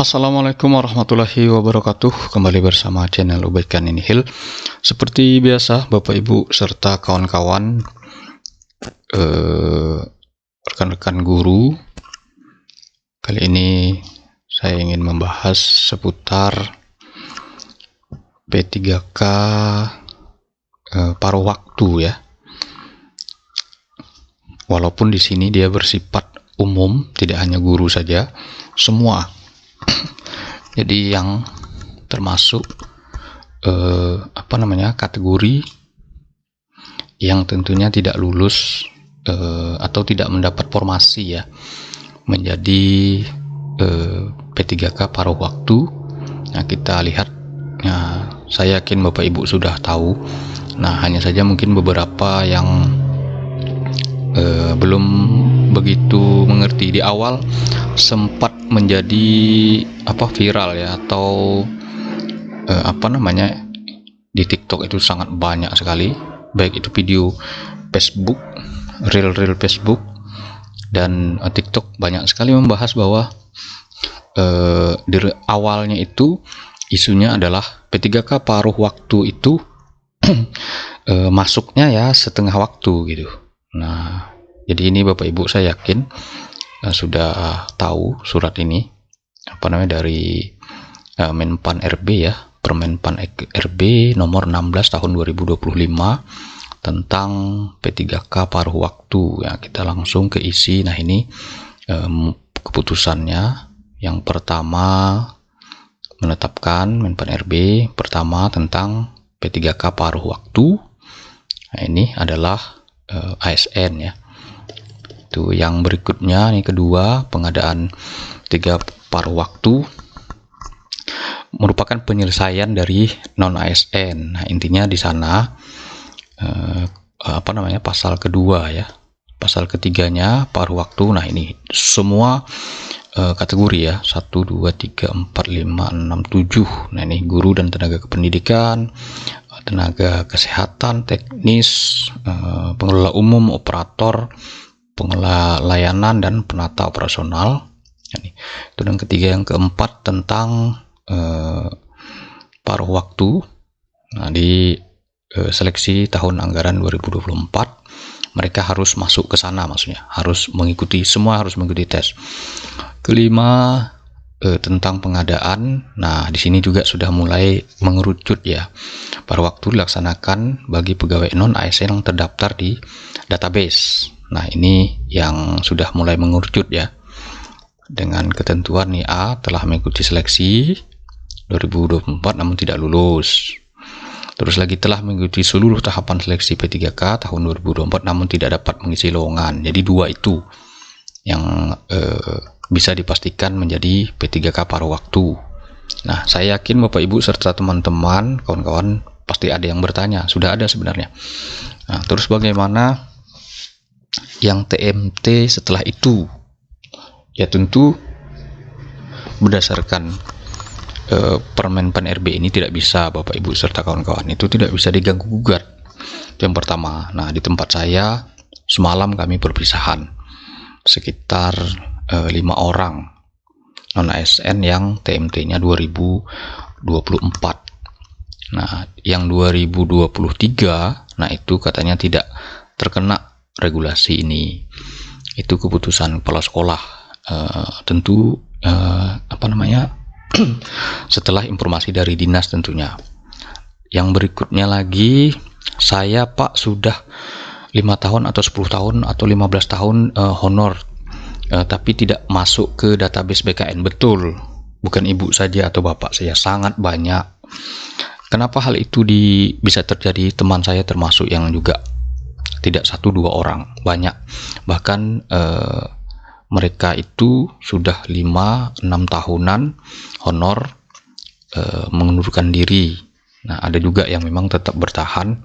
Assalamualaikum warahmatullahi wabarakatuh. Kembali bersama channel Ubaikan Nihil. Seperti biasa, Bapak Ibu serta kawan-kawan, rekan-rekan guru, kali ini saya ingin membahas seputar P3K paruh waktu ya. Walaupun di sini dia bersifat umum, tidak hanya guru saja, semua. Jadi yang termasuk kategori yang tentunya tidak lulus atau tidak mendapat formasi ya menjadi P3K paruh waktu. Nah, kita lihat. Nah, saya yakin Bapak Ibu sudah tahu. Nah, hanya saja mungkin beberapa yang belum begitu mengerti. Di awal sempat menjadi viral ya, atau di TikTok itu sangat banyak sekali, baik itu video Facebook, reel Facebook dan TikTok, banyak sekali membahas bahwa di awalnya itu isunya adalah P3K paruh waktu itu masuknya ya setengah waktu gitu. Nah, jadi ini Bapak Ibu saya yakin sudah tahu surat ini dari Menpan RB ya, Permenpan RB nomor 16 tahun 2025 tentang P3K paruh waktu ya. Kita langsung ke isi. Nah, ini keputusannya. Yang pertama menetapkan Menpan RB pertama tentang P3K paruh waktu. Nah, ini adalah ASN ya. Itu yang berikutnya, ini kedua, pengadaan 3 paruh waktu merupakan penyelesaian dari non ASN. Nah, intinya di sana pasal kedua ya. Pasal ketiganya paruh waktu. Nah, ini semua kategori ya, 1 2 3 4 5 6 7. Nah, ini guru dan tenaga kependidikan, tenaga kesehatan, teknis, pengelola umum, operator, pengelola layanan, dan penata operasional. Itu yang ketiga. Yang keempat tentang paruh waktu. Nah, di seleksi tahun anggaran 2024 mereka harus masuk ke sana, maksudnya harus mengikuti, semua harus mengikuti tes. Kelima tentang pengadaan. Nah, di sini juga sudah mulai mengerucut ya. Paruh waktu dilaksanakan bagi pegawai non ASN yang terdaftar di database. Nah, ini yang sudah mulai mengerucut ya. Dengan ketentuan nih, A telah mengikuti seleksi 2024 namun tidak lulus. Terus lagi telah mengikuti seluruh tahapan seleksi P3K tahun 2024 namun tidak dapat mengisi lowongan. Jadi dua itu yang bisa dipastikan menjadi P3K paruh waktu. Nah, saya yakin Bapak Ibu serta teman-teman, kawan-kawan pasti ada yang bertanya, sudah ada sebenarnya. Nah, terus bagaimana yang TMT setelah itu? Ya, tentu berdasarkan Permenpan RB ini tidak bisa, Bapak Ibu serta kawan-kawan, itu tidak bisa diganggu gugat. Itu yang pertama. Nah, di tempat saya semalam kami perpisahan sekitar 5 orang non ASN yang TMT-nya 2024. Nah, yang 2023, nah itu katanya tidak terkena regulasi ini. Itu keputusan kepala sekolah. Tentu setelah informasi dari dinas tentunya. Yang berikutnya lagi, saya Pak sudah 5 tahun atau 10 tahun atau 15 tahun honor, tapi tidak masuk ke database BKN. Betul, bukan ibu saja atau bapak saya, sangat banyak. Kenapa hal itu bisa terjadi? Teman saya termasuk yang juga tidak 1-2 orang, banyak. Bahkan mereka itu sudah 5-6 tahunan honor, mengundurkan diri. Nah, ada juga yang memang tetap bertahan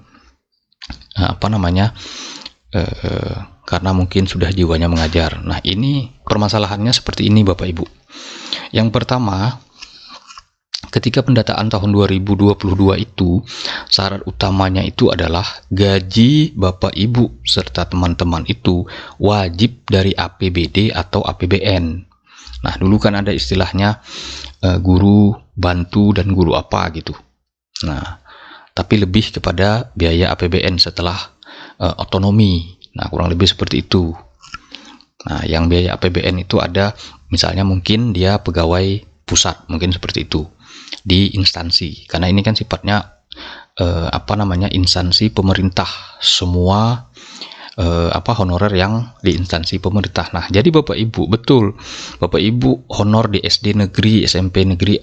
karena mungkin sudah jiwanya mengajar. Nah, ini permasalahannya seperti ini Bapak Ibu. Yang pertama, ketika pendataan tahun 2022 itu, syarat utamanya itu adalah gaji Bapak Ibu serta teman-teman itu wajib dari APBD atau APBN. Nah, dulu kan ada istilahnya guru bantu dan guru apa gitu. Nah, tapi lebih kepada biaya APBN setelah otonomi. Nah, kurang lebih seperti itu. Nah, yang biaya APBN itu ada, misalnya mungkin dia pegawai pusat, mungkin seperti itu di instansi. Karena ini kan sifatnya instansi pemerintah, semua honorer yang di instansi pemerintah. Nah, jadi Bapak Ibu, betul, Bapak Ibu honor di SD negeri, SMP negeri,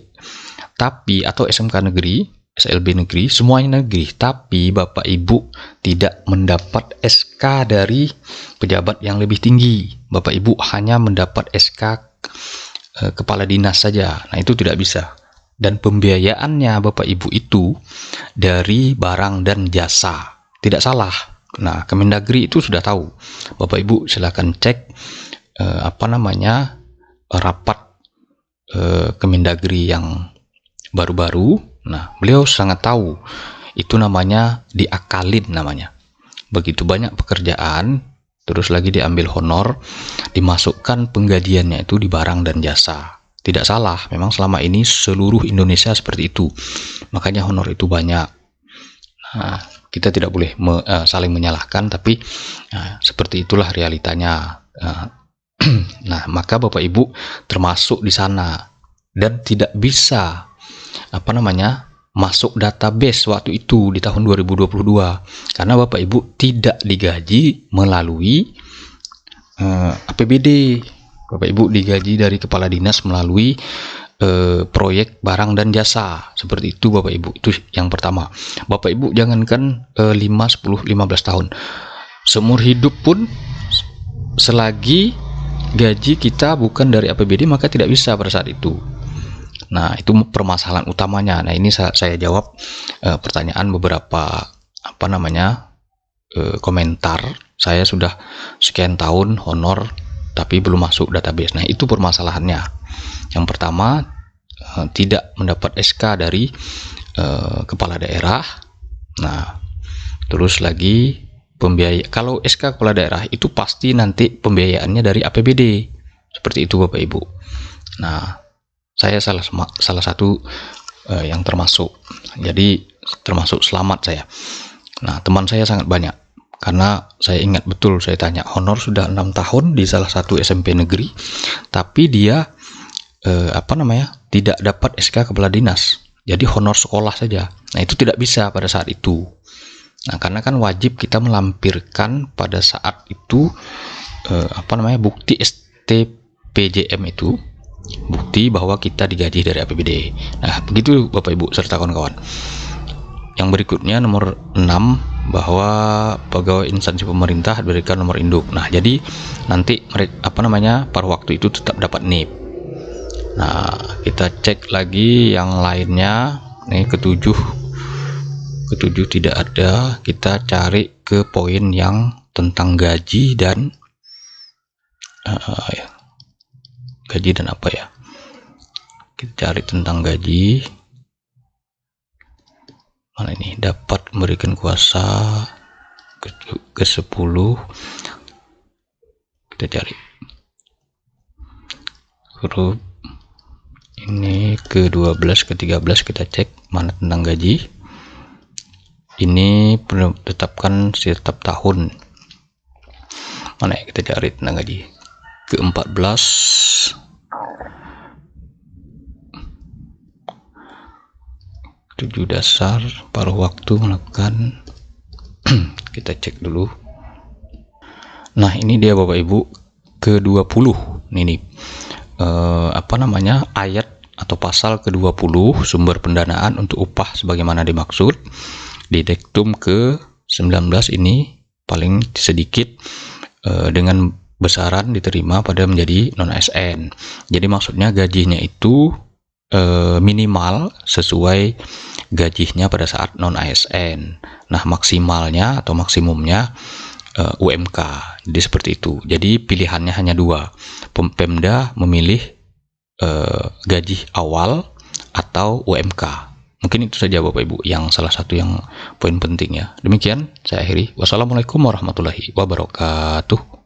tapi atau SMK negeri, SLB negeri, semuanya negeri, tapi Bapak Ibu tidak mendapat SK dari pejabat yang lebih tinggi. Bapak Ibu hanya mendapat SK kepala dinas saja. Nah, itu tidak bisa. Dan pembiayaannya Bapak Ibu itu dari barang dan jasa. Tidak salah. Nah, Kemendagri itu sudah tahu. Bapak Ibu silakan cek rapat Kemendagri yang baru-baru. Nah, beliau sangat tahu. Itu namanya diakalin namanya. Begitu banyak pekerjaan, terus lagi diambil honor, dimasukkan penggajiannya itu di barang dan jasa. Tidak salah, memang selama ini seluruh Indonesia seperti itu. Makanya honor itu banyak. Nah, kita tidak boleh saling menyalahkan, tapi seperti itulah realitanya. Nah, maka Bapak Ibu termasuk di sana dan tidak bisa masuk database waktu itu di tahun 2022 karena Bapak Ibu tidak digaji melalui APBD. Bapak Ibu digaji dari kepala dinas melalui proyek barang dan jasa. Seperti itu Bapak Ibu. Itu yang pertama. Bapak Ibu jangankan 5, 10, 15 tahun. Seumur hidup pun selagi gaji kita bukan dari APBD maka tidak bisa pada saat itu. Nah, itu permasalahan utamanya. Nah, ini saya jawab pertanyaan beberapa komentar. Saya sudah sekian tahun honor tapi belum masuk database. Nah, itu permasalahannya. Yang pertama, tidak mendapat SK dari kepala daerah. Nah, terus lagi kalau SK kepala daerah itu pasti nanti pembiayaannya dari APBD. Seperti itu Bapak Ibu. Nah, saya salah satu yang termasuk. Jadi termasuk selamat saya. Nah, teman saya sangat banyak. Karena saya ingat betul, saya tanya, honor sudah 6 tahun di salah satu SMP negeri, tapi dia tidak dapat SK kepala dinas. Jadi honor sekolah saja. Nah, itu tidak bisa pada saat itu. Nah, karena kan wajib kita melampirkan pada saat itu bukti STPJM itu, bukti bahwa kita digaji dari APBD. Nah, begitu Bapak Ibu serta kawan-kawan. Yang berikutnya nomor 6, bahwa pegawai instansi pemerintah diberikan nomor induk. Nah, jadi nanti pada waktu itu tetap dapat NIP. Nah, kita cek lagi yang lainnya. Nih ketujuh tidak ada. Kita cari ke poin yang tentang gaji dan gaji dan apa ya? Kita cari tentang gaji. Mana ini? Dapat memberikan kuasa ke 10. Kita cari. Huruf ini ke 12, ke 13 kita cek mana tentang gaji. Ini ditetapkan setiap tahun. Mana ya, kita cari tentang gaji. Ke 14. 7 dasar paruh waktu melakukan. Kita cek dulu. Nah, ini dia Bapak Ibu ke 20 ini ayat atau pasal ke 20 sumber pendanaan untuk upah sebagaimana dimaksud. Di dektum ke 19 ini paling sedikit dengan besaran diterima pada menjadi non ASN. Jadi maksudnya gajinya itu minimal sesuai gajinya pada saat non ASN. Nah, maksimalnya atau maksimumnya UMK. Jadi seperti itu. Jadi pilihannya hanya 2. Pemda memilih gaji awal atau UMK. Mungkin itu saja Bapak Ibu yang salah satu yang poin pentingnya. Demikian saya akhiri. Wassalamualaikum warahmatullahi wabarakatuh.